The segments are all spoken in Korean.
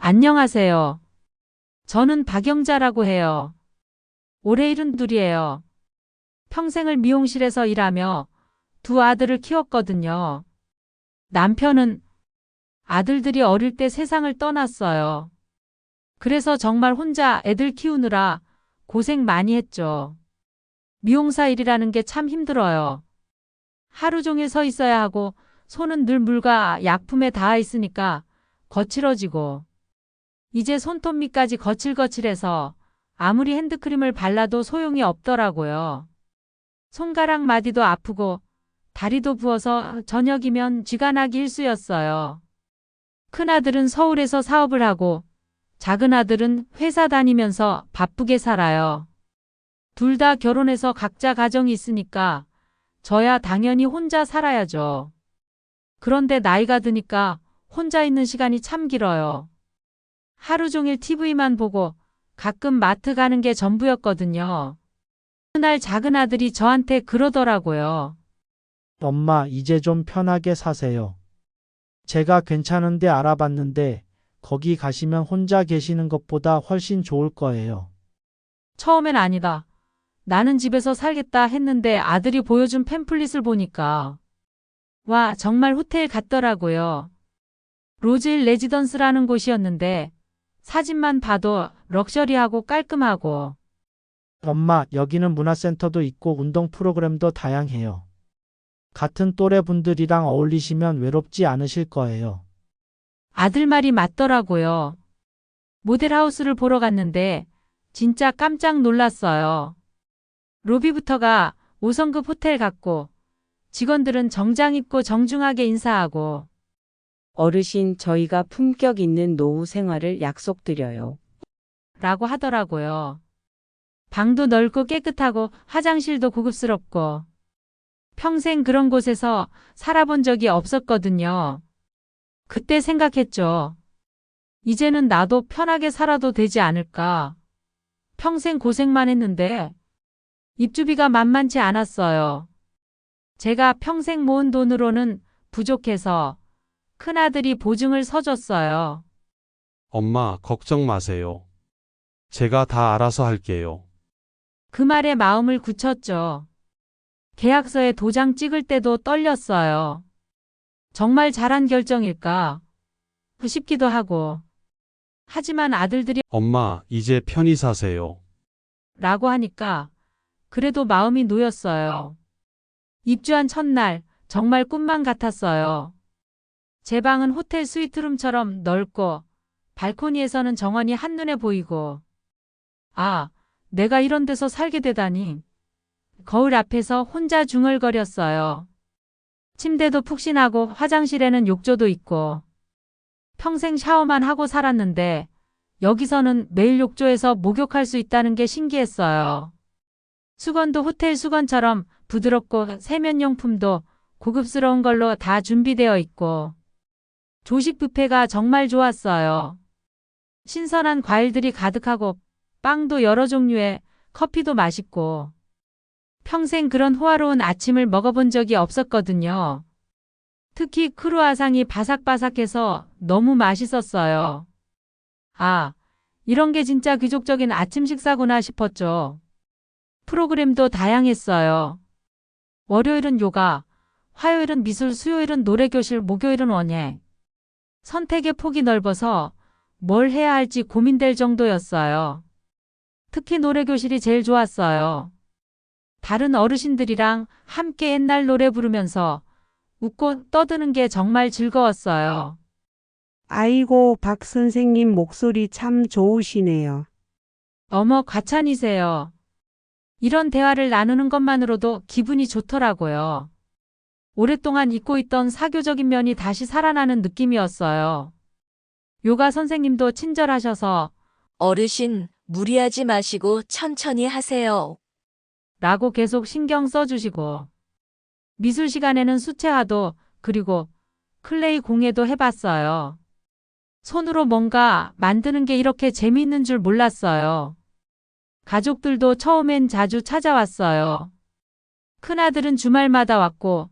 안녕하세요. 저는 박영자라고 해요. 올해 72이에요. 평생을 미용실에서 일하며 두 아들을 키웠거든요. 남편은 아들들이 어릴 때 세상을 떠났어요. 그래서 정말 혼자 애들 키우느라 고생 많이 했죠. 미용사 일이라는 게 참 힘들어요. 하루 종일 서 있어야 하고 손은 늘 물과 약품에 닿아 있으니까 거칠어지고 이제 손톱 밑까지 거칠거칠해서 아무리 핸드크림을 발라도 소용이 없더라고요. 손가락 마디도 아프고 다리도 부어서 저녁이면 쥐가 나기 일쑤였어요. 큰아들은 서울에서 사업을 하고 작은 아들은 회사 다니면서 바쁘게 살아요. 둘 다 결혼해서 각자 가정이 있으니까 저야 당연히 혼자 살아야죠. 그런데 나이가 드니까 혼자 있는 시간이 참 길어요. 하루 종일 TV만 보고 가끔 마트 가는 게 전부였거든요. 그날 작은 아들이 저한테 그러더라고요. 엄마, 이제 좀 편하게 사세요. 제가 괜찮은데 알아봤는데 거기 가시면 혼자 계시는 것보다 훨씬 좋을 거예요. 처음엔 아니다. 나는 집에서 살겠다 했는데 아들이 보여준 팸플릿을 보니까 와, 정말 호텔 같더라고요. 로즈힐 레지던스라는 곳이었는데 사진만 봐도 럭셔리하고 깔끔하고 엄마, 여기는 문화센터도 있고 운동 프로그램도 다양해요. 같은 또래 분들이랑 어울리시면 외롭지 않으실 거예요. 아들 말이 맞더라고요. 모델하우스를 보러 갔는데 진짜 깜짝 놀랐어요. 로비부터가 5성급 호텔 같고 직원들은 정장 입고 정중하게 인사하고 어르신, 저희가 품격 있는 노후 생활을 약속드려요. 라고 하더라고요. 방도 넓고 깨끗하고 화장실도 고급스럽고 평생 그런 곳에서 살아본 적이 없었거든요. 그때 생각했죠. 이제는 나도 편하게 살아도 되지 않을까. 평생 고생만 했는데 입주비가 만만치 않았어요. 제가 평생 모은 돈으로는 부족해서 큰아들이 보증을 서줬어요. 엄마, 걱정 마세요. 제가 다 알아서 할게요. 그 말에 마음을 굳혔죠. 계약서에 도장 찍을 때도 떨렸어요. 정말 잘한 결정일까 싶기도 하고. 하지만 아들들이 엄마, 이제 편히 사세요. 라고 하니까 그래도 마음이 놓였어요. 입주한 첫날 정말 꿈만 같았어요. 제 방은 호텔 스위트룸처럼 넓고 발코니에서는 정원이 한눈에 보이고 아, 내가 이런 데서 살게 되다니. 거울 앞에서 혼자 중얼거렸어요. 침대도 푹신하고 화장실에는 욕조도 있고 평생 샤워만 하고 살았는데 여기서는 매일 욕조에서 목욕할 수 있다는 게 신기했어요. 수건도 호텔 수건처럼 부드럽고 세면용품도 고급스러운 걸로 다 준비되어 있고 조식 뷔페가 정말 좋았어요. 신선한 과일들이 가득하고 빵도 여러 종류에 커피도 맛있고 평생 그런 호화로운 아침을 먹어본 적이 없었거든요. 특히 크루아상이 바삭바삭해서 너무 맛있었어요. 아, 이런 게 진짜 귀족적인 아침 식사구나 싶었죠. 프로그램도 다양했어요. 월요일은 요가, 화요일은 미술, 수요일은 노래교실, 목요일은 원예. 선택의 폭이 넓어서 뭘 해야 할지 고민될 정도였어요. 특히 노래교실이 제일 좋았어요. 다른 어르신들이랑 함께 옛날 노래 부르면서 웃고 떠드는 게 정말 즐거웠어요. 아이고, 박 선생님 목소리 참 좋으시네요. 어머, 과찬이세요. 이런 대화를 나누는 것만으로도 기분이 좋더라고요. 오랫동안 잊고 있던 사교적인 면이 다시 살아나는 느낌이었어요. 요가 선생님도 친절하셔서 어르신, 무리하지 마시고 천천히 하세요. 라고 계속 신경 써주시고 미술 시간에는 수채화도 그리고 클레이 공예도 해봤어요. 손으로 뭔가 만드는 게 이렇게 재미있는 줄 몰랐어요. 가족들도 처음엔 자주 찾아왔어요. 큰아들은 주말마다 왔고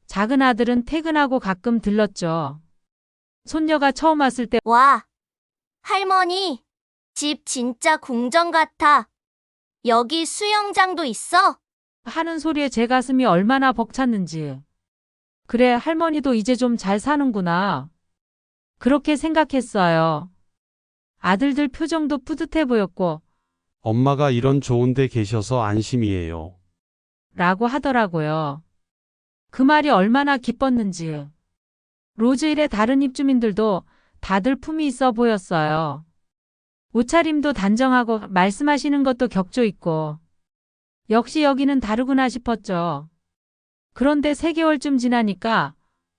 작은 아들은 퇴근하고 가끔 들렀죠. 손녀가 처음 왔을 때 와, 할머니, 집 진짜 궁전 같아. 여기 수영장도 있어? 하는 소리에 제 가슴이 얼마나 벅찼는지. 그래, 할머니도 이제 좀 잘 사는구나. 그렇게 생각했어요. 아들들 표정도 뿌듯해 보였고, 엄마가 이런 좋은 데 계셔서 안심이에요. 라고 하더라고요. 그 말이 얼마나 기뻤는지. 로즈힐의 다른 입주민들도 다들 품이 있어 보였어요. 옷차림도 단정하고 말씀하시는 것도 격조 있고. 역시 여기는 다르구나 싶었죠. 그런데 3개월쯤 지나니까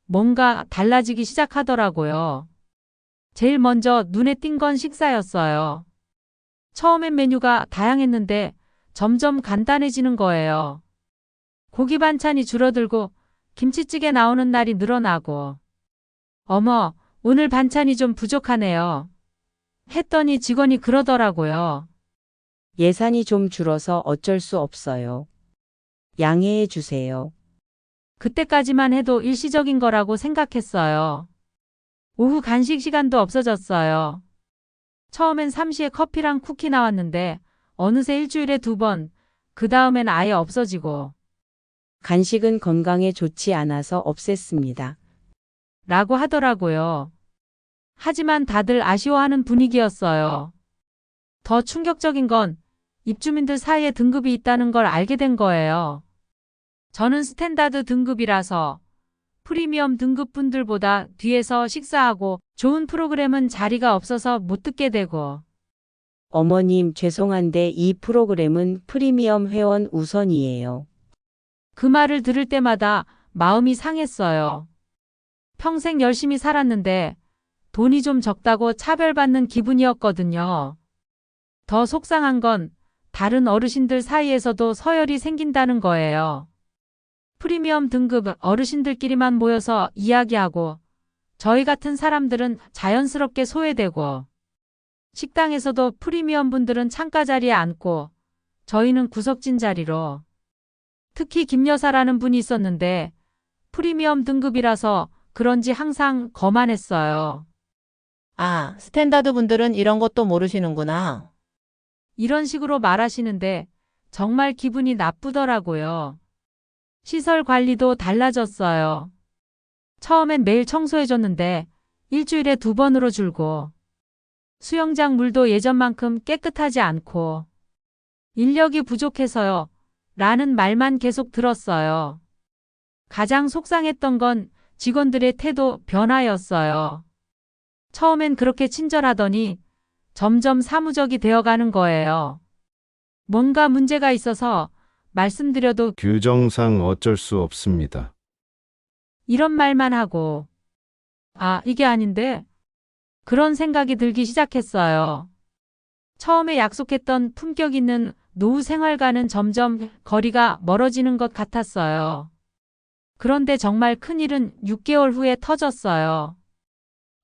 뭔가 달라지기 시작하더라고요. 제일 먼저 눈에 띈 건 식사였어요. 처음엔 메뉴가 다양했는데 점점 간단해지는 거예요. 고기 반찬이 줄어들고 김치찌개 나오는 날이 늘어나고. 어머, 오늘 반찬이 좀 부족하네요. 했더니 직원이 그러더라고요. 예산이 좀 줄어서 어쩔 수 없어요. 양해해 주세요. 그때까지만 해도 일시적인 거라고 생각했어요. 오후 간식 시간도 없어졌어요. 처음엔 3시에 커피랑 쿠키 나왔는데 어느새 일주일에 2번, 그 다음엔 아예 없어지고. 간식은 건강에 좋지 않아서 없앴습니다. 라고 하더라고요. 하지만 다들 아쉬워하는 분위기였어요. 더 충격적인 건 입주민들 사이에 등급이 있다는 걸 알게 된 거예요. 저는 스탠다드 등급이라서 프리미엄 등급 분들보다 뒤에서 식사하고 좋은 프로그램은 자리가 없어서 못 듣게 되고. 어머님, 죄송한데 이 프로그램은 프리미엄 회원 우선이에요. 그 말을 들을 때마다 마음이 상했어요. 평생 열심히 살았는데 돈이 좀 적다고 차별받는 기분이었거든요. 더 속상한 건 다른 어르신들 사이에서도 서열이 생긴다는 거예요. 프리미엄 등급 어르신들끼리만 모여서 이야기하고 저희 같은 사람들은 자연스럽게 소외되고, 식당에서도 프리미엄 분들은 창가 자리에 앉고 저희는 구석진 자리로. 특히 김 여사라는 분이 있었는데 프리미엄 등급이라서 그런지 항상 거만했어요. 아, 스탠다드 분들은 이런 것도 모르시는구나. 이런 식으로 말하시는데 정말 기분이 나쁘더라고요. 시설 관리도 달라졌어요. 처음엔 매일 청소해줬는데 일주일에 2번으로 줄고, 수영장 물도 예전만큼 깨끗하지 않고, 인력이 부족해서요. 라는 말만 계속 들었어요. 가장 속상했던 건 직원들의 태도 변화였어요. 처음엔 그렇게 친절하더니 점점 사무적이 되어가는 거예요. 뭔가 문제가 있어서 말씀드려도 규정상 어쩔 수 없습니다. 이런 말만 하고, 아, 이게 아닌데? 그런 생각이 들기 시작했어요. 처음에 약속했던 품격 있는 노후 생활과는 점점 거리가 멀어지는 것 같았어요. 그런데 정말 큰일은 6개월 후에 터졌어요.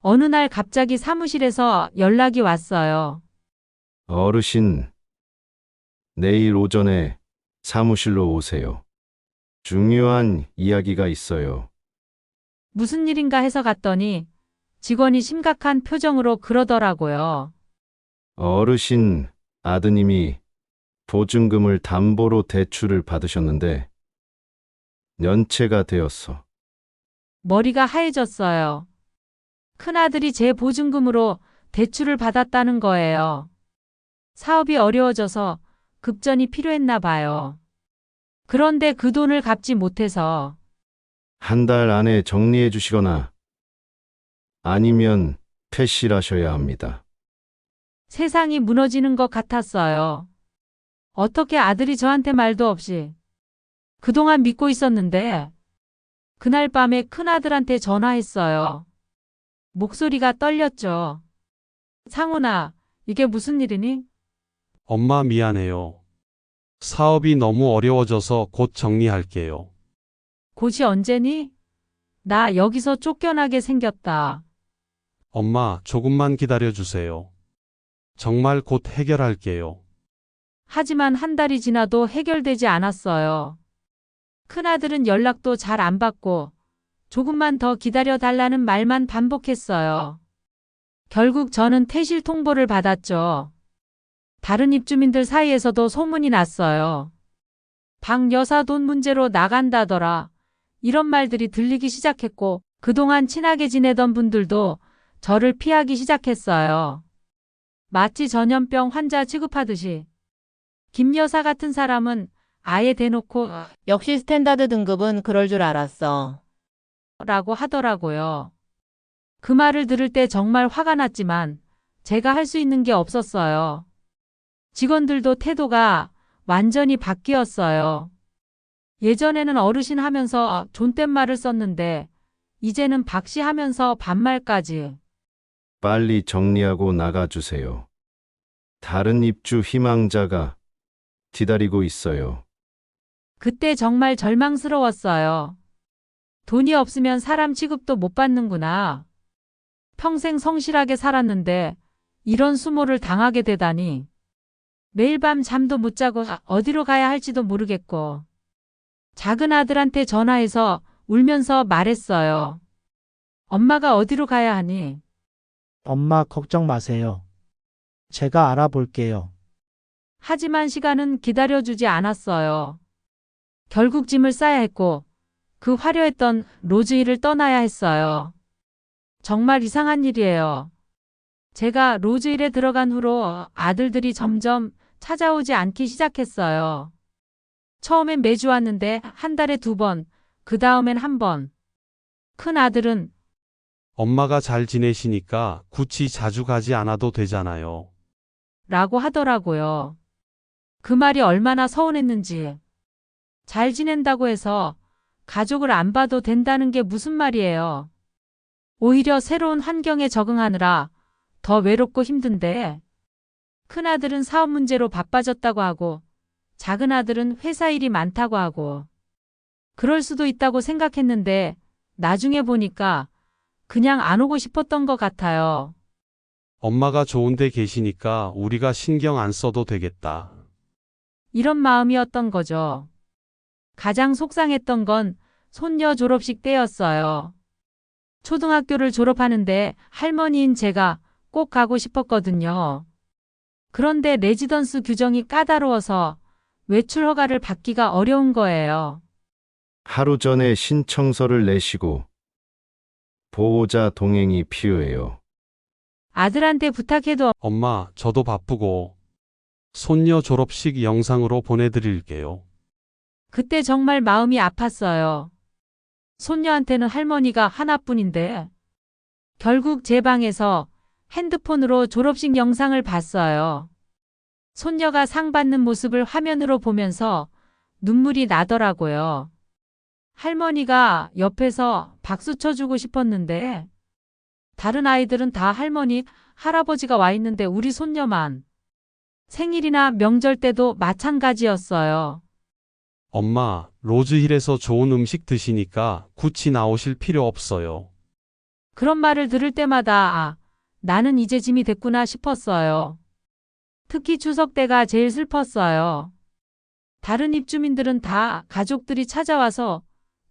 어느 날 갑자기 사무실에서 연락이 왔어요. 어르신, 내일 오전에 사무실로 오세요. 중요한 이야기가 있어요. 무슨 일인가 해서 갔더니 직원이 심각한 표정으로 그러더라고요. 어르신, 아드님이 보증금을 담보로 대출을 받으셨는데 연체가 되었어. 머리가 하얘졌어요. 큰아들이 제 보증금으로 대출을 받았다는 거예요. 사업이 어려워져서 급전이 필요했나 봐요. 그런데 그 돈을 갚지 못해서. 한 달 안에 정리해 주시거나 아니면 폐실하셔야 합니다. 세상이 무너지는 것 같았어요. 어떻게 아들이 저한테 말도 없이. 그동안 믿고 있었는데. 그날 밤에 큰아들한테 전화했어요. 목소리가 떨렸죠. 상훈아, 이게 무슨 일이니? 엄마 미안해요. 사업이 너무 어려워져서 곧 정리할게요. 곧이 언제니? 나 여기서 쫓겨나게 생겼다. 엄마, 조금만 기다려 주세요. 정말 곧 해결할게요. 하지만 한 달이 지나도 해결되지 않았어요. 큰아들은 연락도 잘 안 받고 조금만 더 기다려 달라는 말만 반복했어요. 결국 저는 퇴실 통보를 받았죠. 다른 입주민들 사이에서도 소문이 났어요. 박 여사 돈 문제로 나간다더라. 이런 말들이 들리기 시작했고 그동안 친하게 지내던 분들도 저를 피하기 시작했어요. 마치 전염병 환자 취급하듯이. 김 여사 같은 사람은 아예 대놓고 역시 스탠다드 등급은 그럴 줄 알았어. 라고 하더라고요. 그 말을 들을 때 정말 화가 났지만 제가 할 수 있는 게 없었어요. 직원들도 태도가 완전히 바뀌었어요. 예전에는 어르신 하면서 존댓말을 썼는데 이제는 박씨 하면서 반말까지. 빨리 정리하고 나가주세요. 다른 입주 희망자가 기다리고 있어요. 그때 정말 절망스러웠어요. 돈이 없으면 사람 취급도 못 받는구나. 평생 성실하게 살았는데 이런 수모를 당하게 되다니. 매일 밤 잠도 못 자고 어디로 가야 할지도 모르겠고. 작은 아들한테 전화해서 울면서 말했어요. 엄마가 어디로 가야 하니? 엄마 걱정 마세요. 제가 알아볼게요. 하지만 시간은 기다려주지 않았어요. 결국 짐을 싸야 했고 그 화려했던 로즈힐을 떠나야 했어요. 정말 이상한 일이에요. 제가 로즈힐에 들어간 후로 아들들이 점점 찾아오지 않기 시작했어요. 처음엔 매주 왔는데 한 달에 2번, 그 다음엔 1번. 큰 아들은 엄마가 잘 지내시니까 굳이 자주 가지 않아도 되잖아요. 라고 하더라고요. 그 말이 얼마나 서운했는지. 잘 지낸다고 해서 가족을 안 봐도 된다는 게 무슨 말이에요. 오히려 새로운 환경에 적응하느라 더 외롭고 힘든데. 큰아들은 사업 문제로 바빠졌다고 하고 작은 아들은 회사 일이 많다고 하고. 그럴 수도 있다고 생각했는데 나중에 보니까 그냥 안 오고 싶었던 것 같아요. 엄마가 좋은 데 계시니까 우리가 신경 안 써도 되겠다. 이런 마음이었던 거죠. 가장 속상했던 건 손녀 졸업식 때였어요. 초등학교를 졸업하는데 할머니인 제가 꼭 가고 싶었거든요. 그런데 레지던스 규정이 까다로워서 외출 허가를 받기가 어려운 거예요. 하루 전에 신청서를 내시고 보호자 동행이 필요해요. 아들한테 부탁해도 엄마, 저도 바쁘고 손녀 졸업식 영상으로 보내드릴게요. 그때 정말 마음이 아팠어요. 손녀한테는 할머니가 하나뿐인데. 결국 제 방에서 핸드폰으로 졸업식 영상을 봤어요. 손녀가 상 받는 모습을 화면으로 보면서 눈물이 나더라고요. 할머니가 옆에서 박수 쳐주고 싶었는데 다른 아이들은 다 할머니, 할아버지가 와 있는데 우리 손녀만. 생일이나 명절 때도 마찬가지였어요. 엄마, 로즈힐에서 좋은 음식 드시니까 굳이 나오실 필요 없어요. 그런 말을 들을 때마다 나는 이제 짐이 됐구나 싶었어요. 특히 추석 때가 제일 슬펐어요. 다른 입주민들은 다 가족들이 찾아와서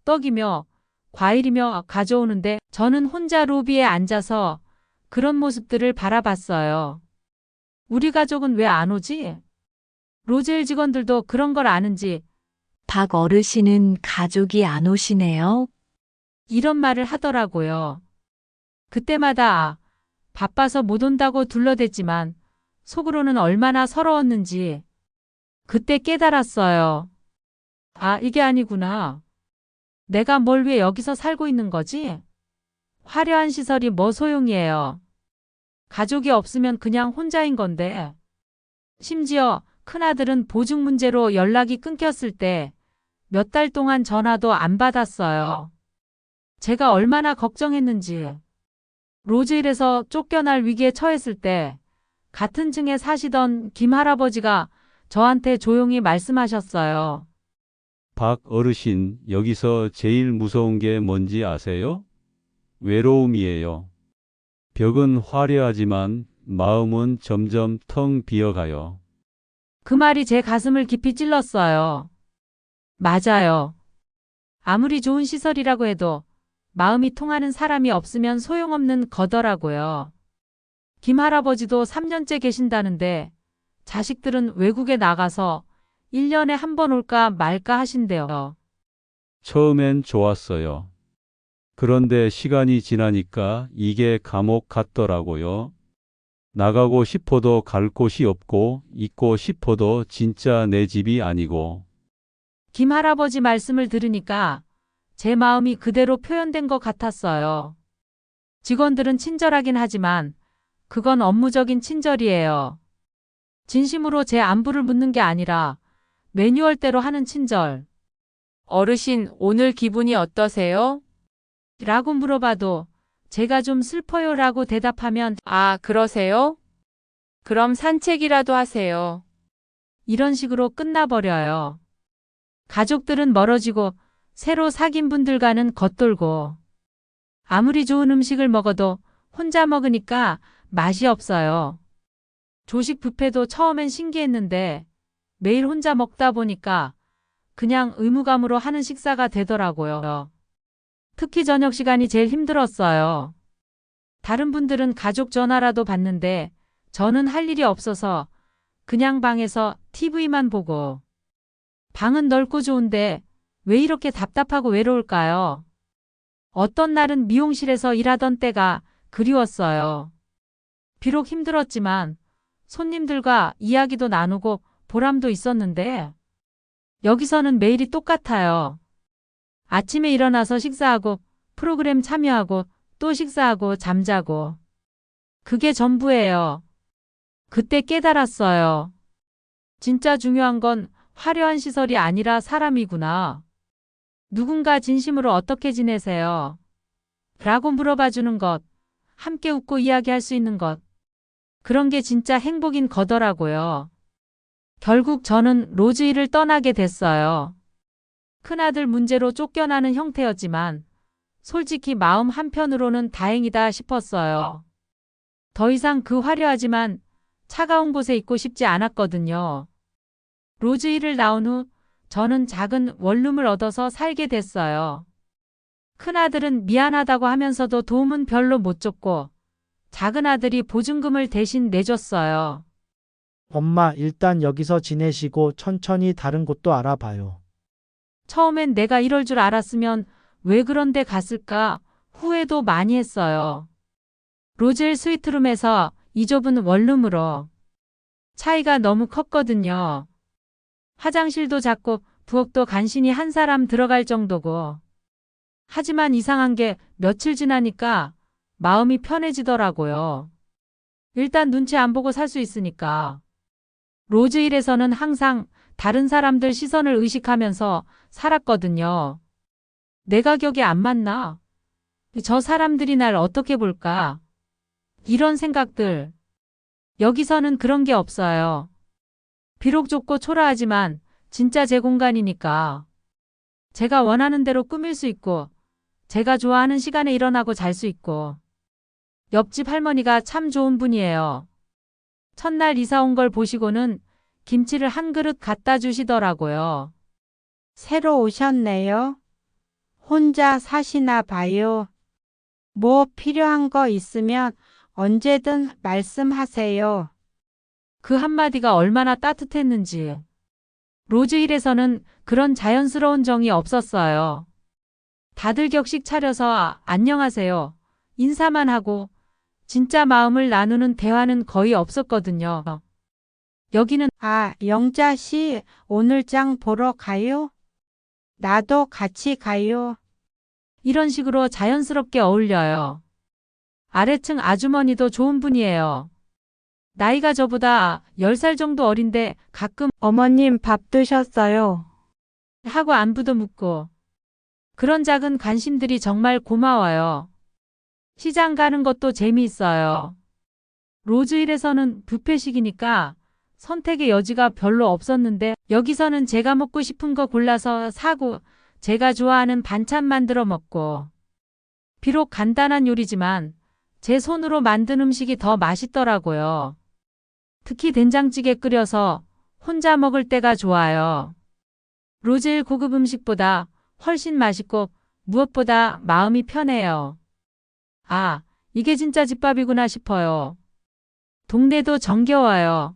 떡이며 과일이며 가져오는데 저는 혼자 로비에 앉아서 그런 모습들을 바라봤어요. 우리 가족은 왜 안 오지? 로즈힐 직원들도 그런 걸 아는지 박 어르신은 가족이 안 오시네요. 이런 말을 하더라고요. 그때마다 바빠서 못 온다고 둘러댔지만 속으로는 얼마나 서러웠는지 그때 깨달았어요. 이게 아니구나. 내가 뭘 왜 여기서 살고 있는 거지? 화려한 시설이 뭐 소용이에요. 가족이 없으면 그냥 혼자인 건데. 심지어 큰아들은 보증 문제로 연락이 끊겼을 때 몇 달 동안 전화도 안 받았어요. 제가 얼마나 걱정했는지. 로즈힐에서 쫓겨날 위기에 처했을 때 같은 층에 사시던 김 할아버지가 저한테 조용히 말씀하셨어요. 박 어르신, 여기서 제일 무서운 게 뭔지 아세요? 외로움이에요. 벽은 화려하지만 마음은 점점 텅 비어가요. 그 말이 제 가슴을 깊이 찔렀어요. 맞아요. 아무리 좋은 시설이라고 해도 마음이 통하는 사람이 없으면 소용없는 거더라고요. 김할아버지도 3년째 계신다는데 자식들은 외국에 나가서 1년에 한 번 올까 말까 하신대요. 처음엔 좋았어요. 그런데 시간이 지나니까 이게 감옥 같더라고요. 나가고 싶어도 갈 곳이 없고, 있고 싶어도 진짜 내 집이 아니고. 김할아버지 말씀을 들으니까 제 마음이 그대로 표현된 것 같았어요. 직원들은 친절하긴 하지만 그건 업무적인 친절이에요. 진심으로 제 안부를 묻는 게 아니라 매뉴얼대로 하는 친절. 어르신, 오늘 기분이 어떠세요? 라고 물어봐도 제가 좀 슬퍼요 라고 대답하면 아, 그러세요? 그럼 산책이라도 하세요. 이런 식으로 끝나버려요. 가족들은 멀어지고 새로 사귄 분들과는 겉돌고 아무리 좋은 음식을 먹어도 혼자 먹으니까 맛이 없어요. 조식 뷔페도 처음엔 신기했는데 매일 혼자 먹다 보니까 그냥 의무감으로 하는 식사가 되더라고요. 특히 저녁 시간이 제일 힘들었어요. 다른 분들은 가족 전화라도 받는데 저는 할 일이 없어서 그냥 방에서 TV만 보고. 방은 넓고 좋은데 왜 이렇게 답답하고 외로울까요? 어떤 날은 미용실에서 일하던 때가 그리웠어요. 비록 힘들었지만 손님들과 이야기도 나누고 보람도 있었는데 여기서는 매일이 똑같아요. 아침에 일어나서 식사하고 프로그램 참여하고 또 식사하고 잠자고. 그게 전부예요. 그때 깨달았어요. 진짜 중요한 건 화려한 시설이 아니라 사람이구나. 누군가 진심으로 어떻게 지내세요? 라고 물어봐 주는 것. 함께 웃고 이야기할 수 있는 것. 그런 게 진짜 행복인 거더라고요. 결국 저는 로즈힐을 떠나게 됐어요. 큰아들 문제로 쫓겨나는 형태였지만 솔직히 마음 한편으로는 다행이다 싶었어요. 더 이상 그 화려하지만 차가운 곳에 있고 싶지 않았거든요. 로즈힐을 나온 후 저는 작은 원룸을 얻어서 살게 됐어요. 큰아들은 미안하다고 하면서도 도움은 별로 못 줬고 작은 아들이 보증금을 대신 내줬어요. 엄마, 일단 여기서 지내시고 천천히 다른 곳도 알아봐요. 처음엔 내가 이럴 줄 알았으면 왜 그런 데 갔을까 후회도 많이 했어요. 로즈힐 스위트룸에서 이 좁은 원룸으로. 차이가 너무 컸거든요. 화장실도 작고 부엌도 간신히 한 사람 들어갈 정도고. 하지만 이상한 게 며칠 지나니까 마음이 편해지더라고요. 일단 눈치 안 보고 살 수 있으니까. 로즈힐에서는 항상 다른 사람들 시선을 의식하면서 살았거든요. 내 가격이 안 맞나? 저 사람들이 날 어떻게 볼까? 이런 생각들. 여기서는 그런 게 없어요. 비록 좁고 초라하지만 진짜 제 공간이니까. 제가 원하는 대로 꾸밀 수 있고 제가 좋아하는 시간에 일어나고 잘 수 있고. 옆집 할머니가 참 좋은 분이에요. 첫날 이사 온 걸 보시고는 김치를 한 그릇 갖다 주시더라고요. 새로 오셨네요. 혼자 사시나 봐요. 뭐 필요한 거 있으면 언제든 말씀하세요. 그 한마디가 얼마나 따뜻했는지. 로즈힐에서는 그런 자연스러운 정이 없었어요. 다들 격식 차려서 안녕하세요. 인사만 하고 진짜 마음을 나누는 대화는 거의 없었거든요. 여기는 아, 영자 씨, 오늘 장 보러 가요? 나도 같이 가요. 이런 식으로 자연스럽게 어울려요. 아래층 아주머니도 좋은 분이에요. 나이가 저보다 10살 정도 어린데 가끔 어머님 밥 드셨어요? 하고 안부도 묻고. 그런 작은 관심들이 정말 고마워요. 시장 가는 것도 재미있어요. 로즈힐에서는 뷔페식이니까 선택의 여지가 별로 없었는데 여기서는 제가 먹고 싶은 거 골라서 사고 제가 좋아하는 반찬 만들어 먹고. 비록 간단한 요리지만 제 손으로 만든 음식이 더 맛있더라고요. 특히 된장찌개 끓여서 혼자 먹을 때가 좋아요. 로즈힐 고급 음식보다 훨씬 맛있고 무엇보다 마음이 편해요. 아, 이게 진짜 집밥이구나 싶어요. 동네도 정겨워요.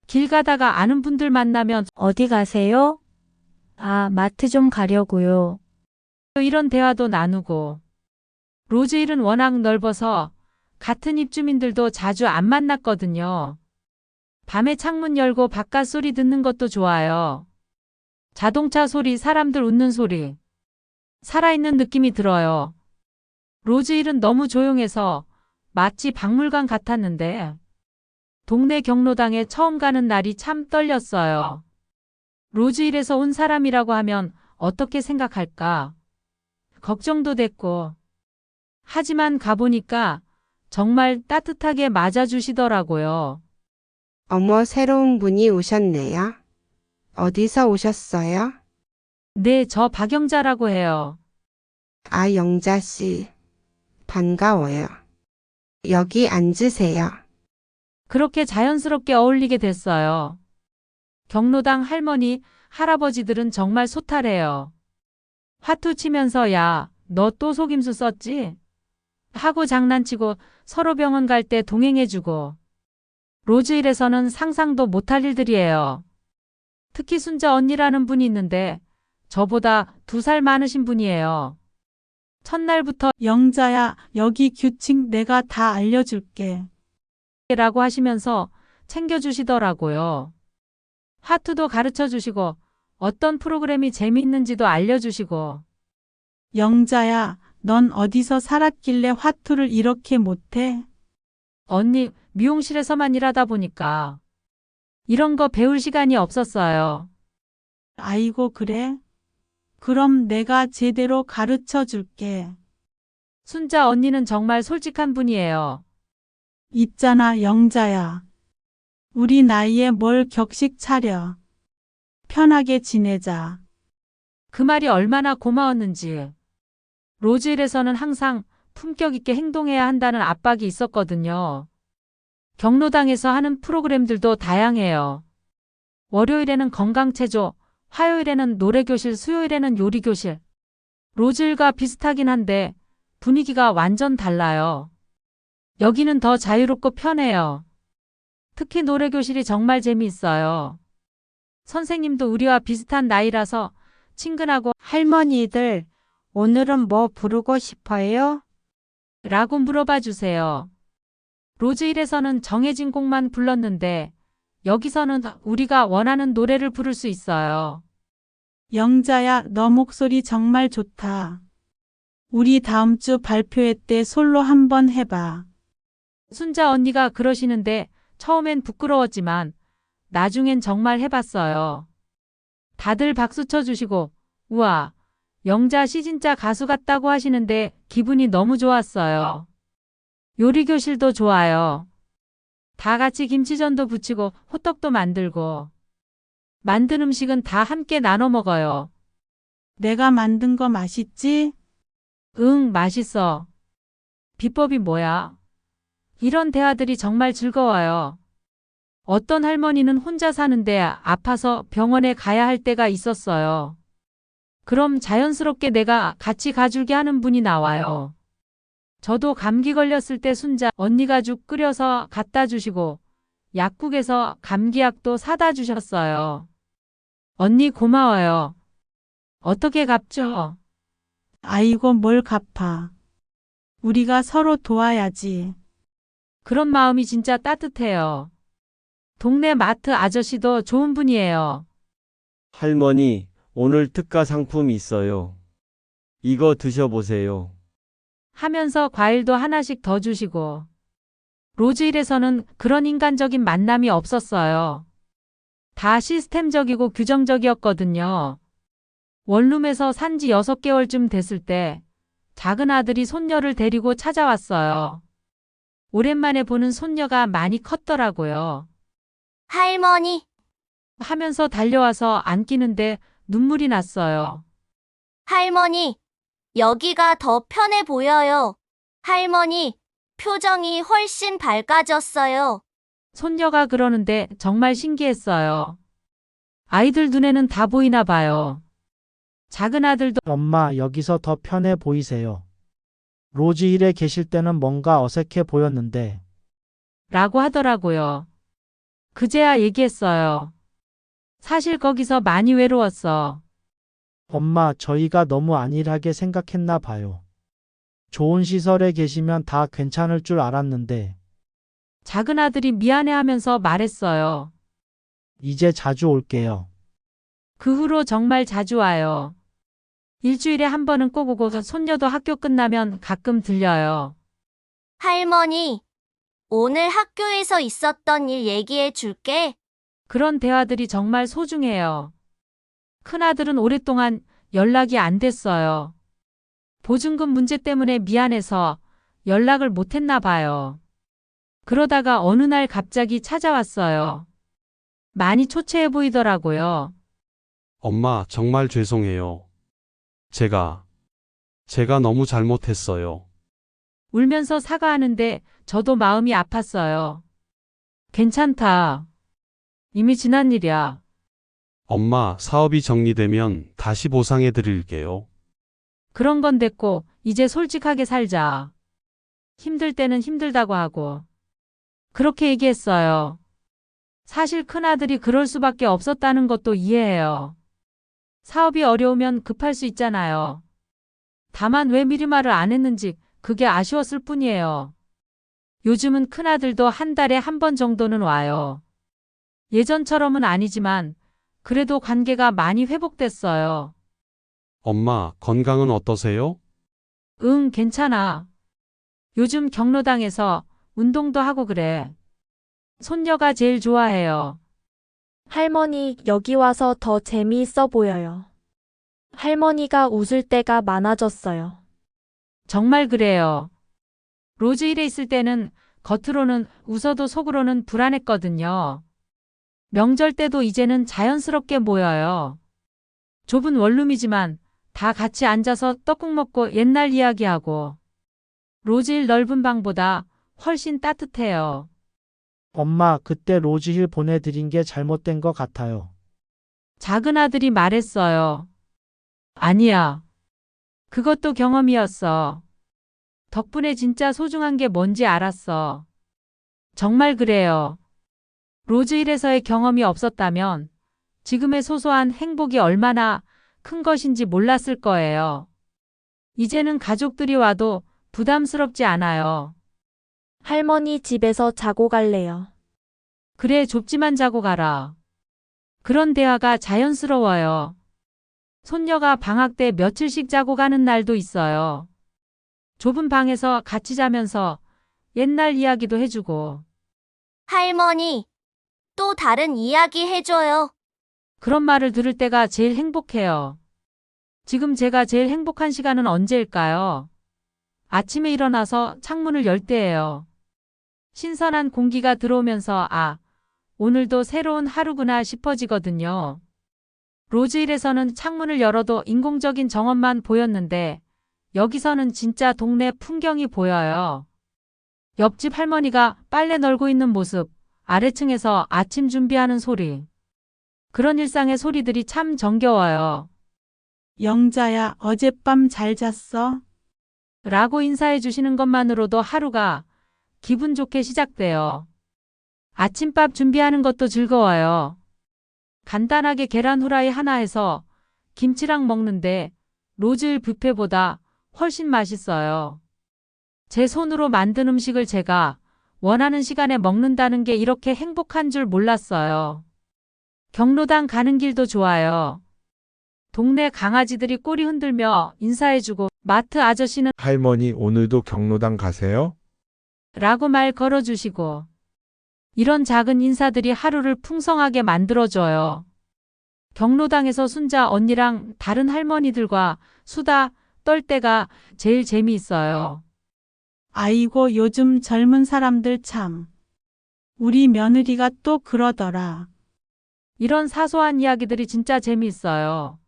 길 가다가 아는 분들 만나면 어디 가세요? 아, 마트 좀 가려고요. 이런 대화도 나누고. 로즈힐은 워낙 넓어서 같은 입주민들도 자주 안 만났거든요. 밤에 창문 열고 바깥 소리 듣는 것도 좋아요. 자동차 소리, 사람들 웃는 소리. 살아있는 느낌이 들어요. 로즈힐은 너무 조용해서 마치 박물관 같았는데 동네 경로당에 처음 가는 날이 참 떨렸어요. 로즈힐에서 온 사람이라고 하면 어떻게 생각할까? 걱정도 됐고. 하지만 가보니까 정말 따뜻하게 맞아주시더라고요. 어머, 새로운 분이 오셨네요. 어디서 오셨어요? 네, 저 박영자라고 해요. 아, 영자 씨. 반가워요. 여기 앉으세요. 그렇게 자연스럽게 어울리게 됐어요. 경로당 할머니, 할아버지들은 정말 소탈해요. 화투 치면서 야, 너 또 속임수 썼지? 하고 장난치고 서로 병원 갈 때 동행해주고. 로즈힐에서는 상상도 못할 일들이에요. 특히 순자 언니라는 분이 있는데 저보다 2살 많으신 분이에요. 첫날부터 영자야, 여기 규칙 내가 다 알려줄게. 라고 하시면서 챙겨주시더라고요. 화투도 가르쳐 주시고 어떤 프로그램이 재미있는지도 알려주시고. 영자야, 넌 어디서 살았길래 화투를 이렇게 못해? 언니, 미용실에서만 일하다 보니까 이런 거 배울 시간이 없었어요. 아이고, 그래? 그럼 내가 제대로 가르쳐 줄게. 순자 언니는 정말 솔직한 분이에요. 있잖아, 영자야. 우리 나이에 뭘 격식 차려. 편하게 지내자. 그 말이 얼마나 고마웠는지. 로즈힐에서는 항상 품격 있게 행동해야 한다는 압박이 있었거든요. 경로당에서 하는 프로그램들도 다양해요. 월요일에는 건강체조, 화요일에는 노래교실, 수요일에는 요리교실. 로즈힐과 비슷하긴 한데 분위기가 완전 달라요. 여기는 더 자유롭고 편해요. 특히 노래교실이 정말 재미있어요. 선생님도 우리와 비슷한 나이라서 친근하고 할머니들, 오늘은 뭐 부르고 싶어요? 라고 물어봐 주세요. 로즈힐에서는 정해진 곡만 불렀는데 여기서는 우리가 원하는 노래를 부를 수 있어요. 영자야, 너 목소리 정말 좋다. 우리 다음 주 발표회 때 솔로 한번 해봐. 순자 언니가 그러시는데 처음엔 부끄러웠지만 나중엔 정말 해봤어요. 다들 박수 쳐주시고 우와, 영자 씨 진짜 가수 같다고 하시는데 기분이 너무 좋았어요. 요리교실도 좋아요. 다 같이 김치전도 부치고 호떡도 만들고. 만든 음식은 다 함께 나눠 먹어요. 내가 만든 거 맛있지? 응, 맛있어. 비법이 뭐야? 이런 대화들이 정말 즐거워요. 어떤 할머니는 혼자 사는데 아파서 병원에 가야 할 때가 있었어요. 그럼 자연스럽게 내가 같이 가줄게 하는 분이 나와요. 저도 감기 걸렸을 때 순자 언니가 죽 끓여서 갖다 주시고 약국에서 감기약도 사다 주셨어요. 언니 고마워요. 어떻게 갚죠? 아이고, 뭘 갚아. 우리가 서로 도와야지. 그런 마음이 진짜 따뜻해요. 동네 마트 아저씨도 좋은 분이에요. 할머니, 오늘 특가 상품 있어요. 이거 드셔보세요. 하면서 과일도 하나씩 더 주시고. 로즈힐에서는 그런 인간적인 만남이 없었어요. 다 시스템적이고 규정적이었거든요. 원룸에서 산지 6개월쯤 됐을 때 작은 아들이 손녀를 데리고 찾아왔어요. 오랜만에 보는 손녀가 많이 컸더라고요. 할머니, 하면서 달려와서 안기는데 눈물이 났어요. 할머니, 여기가 더 편해 보여요. 할머니, 표정이 훨씬 밝아졌어요. 손녀가 그러는데 정말 신기했어요. 아이들 눈에는 다 보이나 봐요. 작은 아들도 엄마, 여기서 더 편해 보이세요. 로즈힐에 계실 때는 뭔가 어색해 보였는데 라고 하더라고요. 그제야 얘기했어요. 사실 거기서 많이 외로웠어. 엄마, 저희가 너무 안일하게 생각했나 봐요. 좋은 시설에 계시면 다 괜찮을 줄 알았는데, 작은 아들이 미안해하면서 말했어요. 이제 자주 올게요. 그 후로 정말 자주 와요. 일주일에 한 번은 꼭 오고 손녀도 학교 끝나면 가끔 들려요. 할머니, 오늘 학교에서 있었던 일 얘기해 줄게. 그런 대화들이 정말 소중해요. 큰아들은 오랫동안 연락이 안 됐어요. 보증금 문제 때문에 미안해서 연락을 못 했나 봐요. 그러다가 어느 날 갑자기 찾아왔어요. 많이 초췌해 보이더라고요. 엄마, 정말 죄송해요. 제가 너무 잘못했어요. 울면서 사과하는데 저도 마음이 아팠어요. 괜찮다. 이미 지난 일이야. 엄마, 사업이 정리되면 다시 보상해 드릴게요. 그런 건 됐고 이제 솔직하게 살자. 힘들 때는 힘들다고 하고. 그렇게 얘기했어요. 사실 큰아들이 그럴 수밖에 없었다는 것도 이해해요. 사업이 어려우면 급할 수 있잖아요. 다만 왜 미리 말을 안 했는지 그게 아쉬웠을 뿐이에요. 요즘은 큰아들도 한 달에 한 번 정도는 와요. 예전처럼은 아니지만 그래도 관계가 많이 회복됐어요. 엄마, 건강은 어떠세요? 응, 괜찮아. 요즘 경로당에서 운동도 하고 그래. 손녀가 제일 좋아해요. 할머니, 여기 와서 더 재미있어 보여요. 할머니가 웃을 때가 많아졌어요. 정말 그래요. 로즈힐에 있을 때는 겉으로는 웃어도 속으로는 불안했거든요. 명절 때도 이제는 자연스럽게 모여요. 좁은 원룸이지만 다 같이 앉아서 떡국 먹고 옛날 이야기하고. 로즈힐 넓은 방보다 훨씬 따뜻해요. 엄마, 그때 로즈힐 보내드린 게 잘못된 것 같아요. 작은 아들이 말했어요. 아니야. 그것도 경험이었어. 덕분에 진짜 소중한 게 뭔지 알았어. 정말 그래요. 로즈힐에서의 경험이 없었다면 지금의 소소한 행복이 얼마나 큰 것인지 몰랐을 거예요. 이제는 가족들이 와도 부담스럽지 않아요. 할머니 집에서 자고 갈래요. 그래, 좁지만 자고 가라. 그런 대화가 자연스러워요. 손녀가 방학 때 며칠씩 자고 가는 날도 있어요. 좁은 방에서 같이 자면서 옛날 이야기도 해주고. 할머니, 또 다른 이야기 해줘요. 그런 말을 들을 때가 제일 행복해요. 지금 제가 제일 행복한 시간은 언제일까요? 아침에 일어나서 창문을 열 때예요. 신선한 공기가 들어오면서 오늘도 새로운 하루구나 싶어지거든요. 로즈힐에서는 창문을 열어도 인공적인 정원만 보였는데 여기서는 진짜 동네 풍경이 보여요. 옆집 할머니가 빨래 널고 있는 모습, 아래층에서 아침 준비하는 소리. 그런 일상의 소리들이 참 정겨워요. 영자야, 어젯밤 잘 잤어? 라고 인사해 주시는 것만으로도 하루가 기분 좋게 시작돼요. 아침밥 준비하는 것도 즐거워요. 간단하게 계란 후라이 하나 해서 김치랑 먹는데 로즈힐 뷔페보다 훨씬 맛있어요. 제 손으로 만든 음식을 제가 원하는 시간에 먹는다는 게 이렇게 행복한 줄 몰랐어요. 경로당 가는 길도 좋아요. 동네 강아지들이 꼬리 흔들며 인사해주고 마트 아저씨는 할머니 오늘도 경로당 가세요? 라고 말 걸어주시고. 이런 작은 인사들이 하루를 풍성하게 만들어줘요. 경로당에서 순자 언니랑 다른 할머니들과 수다 떨 때가 제일 재미있어요. 아이고, 요즘 젊은 사람들 참. 우리 며느리가 또 그러더라. 이런 사소한 이야기들이 진짜 재미있어요.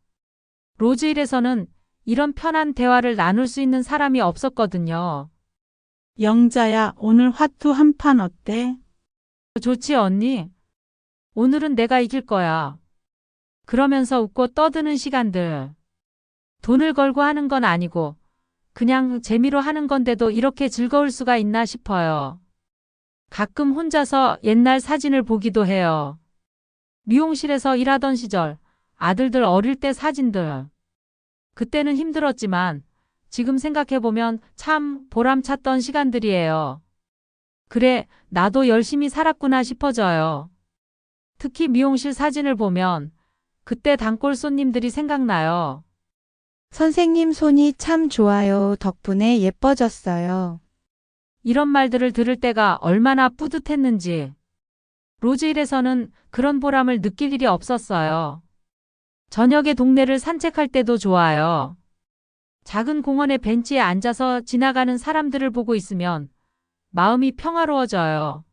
로즈힐에서는 이런 편한 대화를 나눌 수 있는 사람이 없었거든요. 영자야, 오늘 화투 한 판 어때? 좋지, 언니? 오늘은 내가 이길 거야. 그러면서 웃고 떠드는 시간들. 돈을 걸고 하는 건 아니고 그냥 재미로 하는 건데도 이렇게 즐거울 수가 있나 싶어요. 가끔 혼자서 옛날 사진을 보기도 해요. 미용실에서 일하던 시절, 아들들 어릴 때 사진들. 그때는 힘들었지만 지금 생각해보면 참 보람찼던 시간들이에요. 그래, 나도 열심히 살았구나 싶어져요. 특히 미용실 사진을 보면 그때 단골 손님들이 생각나요. 선생님 손이 참 좋아요. 덕분에 예뻐졌어요. 이런 말들을 들을 때가 얼마나 뿌듯했는지. 로즈힐에서는 그런 보람을 느낄 일이 없었어요. 저녁에 동네를 산책할 때도 좋아요. 작은 공원의 벤치에 앉아서 지나가는 사람들을 보고 있으면 마음이 평화로워져요.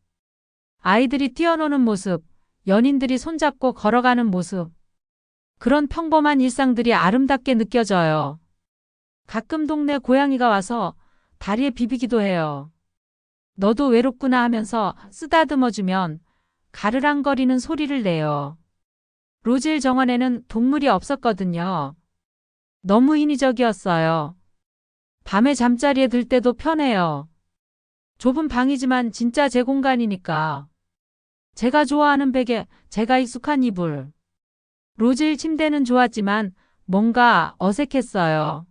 아이들이 뛰어노는 모습, 연인들이 손잡고 걸어가는 모습. 그런 평범한 일상들이 아름답게 느껴져요. 가끔 동네 고양이가 와서 다리에 비비기도 해요. 너도 외롭구나 하면서 쓰다듬어주면 가르랑거리는 소리를 내요. 로즈힐 정원에는 동물이 없었거든요. 너무 인위적이었어요. 밤에 잠자리에 들 때도 편해요. 좁은 방이지만 진짜 제 공간이니까. 제가 좋아하는 베개, 제가 익숙한 이불. 로즈힐 침대는 좋았지만 뭔가 어색했어요.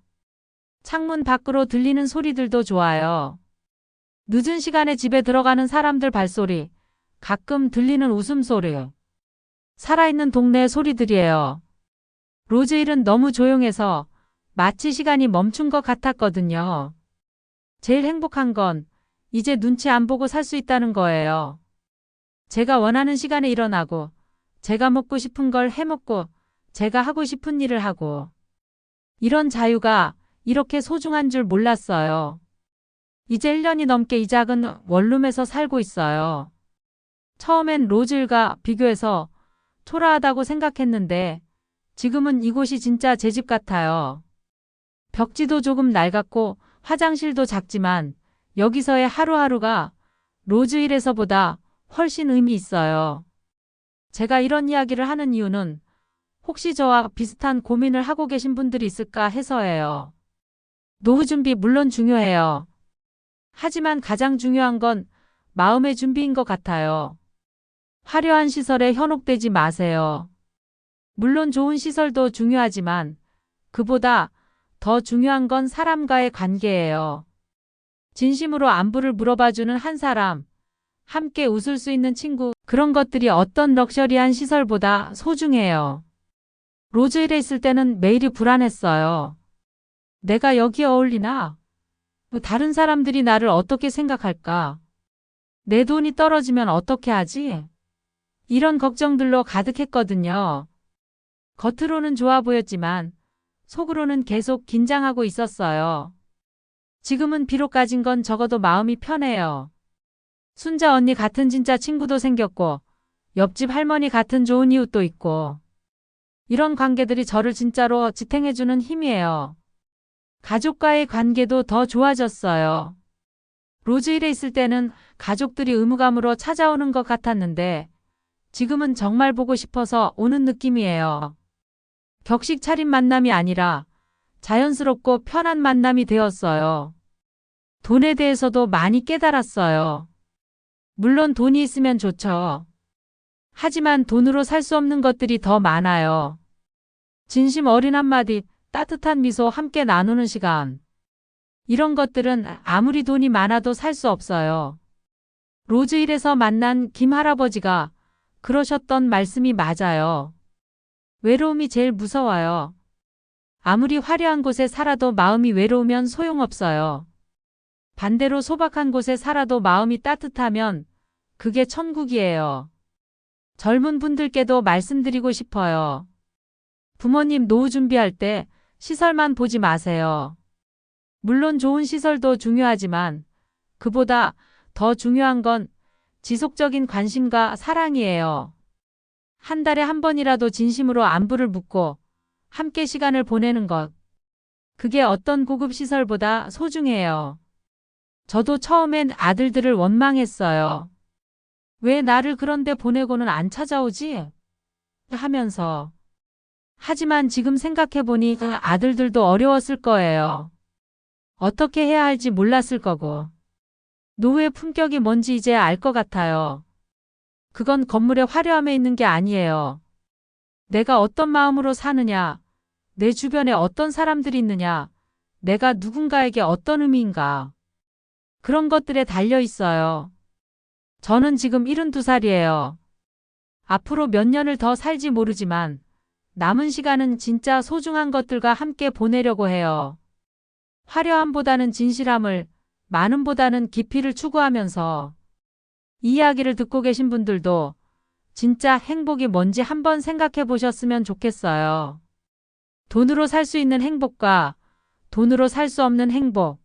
창문 밖으로 들리는 소리들도 좋아요. 늦은 시간에 집에 들어가는 사람들 발소리, 가끔 들리는 웃음소리. 살아있는 동네의 소리들이에요. 로즈힐은 너무 조용해서 마치 시간이 멈춘 것 같았거든요. 제일 행복한 건 이제 눈치 안 보고 살 수 있다는 거예요. 제가 원하는 시간에 일어나고, 제가 먹고 싶은 걸 해먹고, 제가 하고 싶은 일을 하고. 이런 자유가 이렇게 소중한 줄 몰랐어요. 이제 1년이 넘게 이 작은 원룸에서 살고 있어요. 처음엔 로즈힐과 비교해서 초라하다고 생각했는데 지금은 이곳이 진짜 제 집 같아요. 벽지도 조금 낡았고 화장실도 작지만 여기서의 하루하루가 로즈힐에서보다 훨씬 의미 있어요. 제가 이런 이야기를 하는 이유는 혹시 저와 비슷한 고민을 하고 계신 분들이 있을까 해서예요. 노후 준비 물론 중요해요. 하지만 가장 중요한 건 마음의 준비인 것 같아요. 화려한 시설에 현혹되지 마세요. 물론 좋은 시설도 중요하지만 그보다 더 중요한 건 사람과의 관계예요. 진심으로 안부를 물어봐주는 한 사람, 함께 웃을 수 있는 친구, 그런 것들이 어떤 럭셔리한 시설보다 소중해요. 로즈힐에 있을 때는 매일이 불안했어요. 내가 여기에 어울리나? 다른 사람들이 나를 어떻게 생각할까? 내 돈이 떨어지면 어떻게 하지? 이런 걱정들로 가득했거든요. 겉으로는 좋아 보였지만 속으로는 계속 긴장하고 있었어요. 지금은 비록 가진 건 적어도 마음이 편해요. 순자 언니 같은 진짜 친구도 생겼고 옆집 할머니 같은 좋은 이웃도 있고 이런 관계들이 저를 진짜로 지탱해주는 힘이에요. 가족과의 관계도 더 좋아졌어요. 로즈힐에 있을 때는 가족들이 의무감으로 찾아오는 것 같았는데 지금은 정말 보고 싶어서 오는 느낌이에요. 격식 차린 만남이 아니라 자연스럽고 편한 만남이 되었어요. 돈에 대해서도 많이 깨달았어요. 물론 돈이 있으면 좋죠. 하지만 돈으로 살 수 없는 것들이 더 많아요. 진심 어린 한마디, 따뜻한 미소 함께 나누는 시간. 이런 것들은 아무리 돈이 많아도 살 수 없어요. 로즈힐에서 만난 김 할아버지가 그러셨던 말씀이 맞아요. 외로움이 제일 무서워요. 아무리 화려한 곳에 살아도 마음이 외로우면 소용없어요. 반대로 소박한 곳에 살아도 마음이 따뜻하면 그게 천국이에요. 젊은 분들께도 말씀드리고 싶어요. 부모님 노후 준비할 때 시설만 보지 마세요. 물론 좋은 시설도 중요하지만 그보다 더 중요한 건 지속적인 관심과 사랑이에요. 한 달에 한 번이라도 진심으로 안부를 묻고 함께 시간을 보내는 것. 그게 어떤 고급 시설보다 소중해요. 저도 처음엔 아들들을 원망했어요. 왜 나를 그런데 보내고는 안 찾아오지? 하면서. 하지만 지금 생각해보니 아들들도 어려웠을 거예요. 어떻게 해야 할지 몰랐을 거고. 노후의 품격이 뭔지 이제 알 것 같아요. 그건 건물의 화려함에 있는 게 아니에요. 내가 어떤 마음으로 사느냐, 내 주변에 어떤 사람들이 있느냐, 내가 누군가에게 어떤 의미인가. 그런 것들에 달려 있어요. 저는 지금 72살이에요. 앞으로 몇 년을 더 살지 모르지만 남은 시간은 진짜 소중한 것들과 함께 보내려고 해요. 화려함보다는 진실함을, 많음보다는 깊이를 추구하면서 이 이야기를 듣고 계신 분들도 진짜 행복이 뭔지 한번 생각해 보셨으면 좋겠어요. 돈으로 살 수 있는 행복과 돈으로 살 수 없는 행복.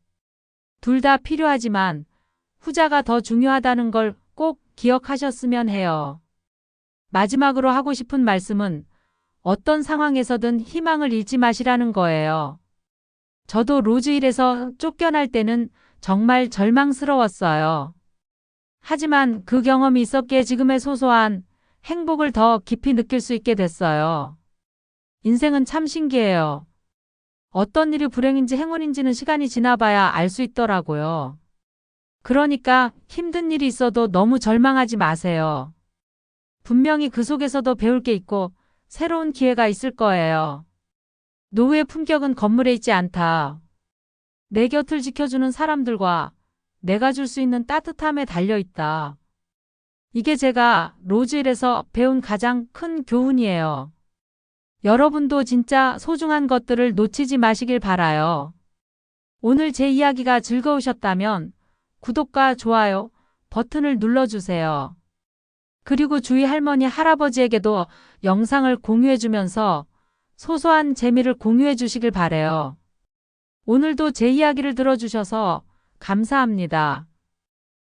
둘 다 필요하지만 후자가 더 중요하다는 걸 꼭 기억하셨으면 해요. 마지막으로 하고 싶은 말씀은 어떤 상황에서든 희망을 잃지 마시라는 거예요. 저도 로즈힐에서 쫓겨날 때는 정말 절망스러웠어요. 하지만 그 경험이 있었기에 지금의 소소한 행복을 더 깊이 느낄 수 있게 됐어요. 인생은 참 신기해요. 어떤 일이 불행인지 행운인지는 시간이 지나봐야 알 수 있더라고요. 그러니까 힘든 일이 있어도 너무 절망하지 마세요. 분명히 그 속에서도 배울 게 있고 새로운 기회가 있을 거예요. 노후의 품격은 건물에 있지 않다. 내 곁을 지켜주는 사람들과 내가 줄 수 있는 따뜻함에 달려 있다. 이게 제가 로즈힐에서 배운 가장 큰 교훈이에요. 여러분도 진짜 소중한 것들을 놓치지 마시길 바라요. 오늘 제 이야기가 즐거우셨다면 구독과 좋아요 버튼을 눌러주세요. 그리고 주위 할머니, 할아버지에게도 영상을 공유해주면서 소소한 재미를 공유해 주시길 바래요. 오늘도 제 이야기를 들어주셔서 감사합니다.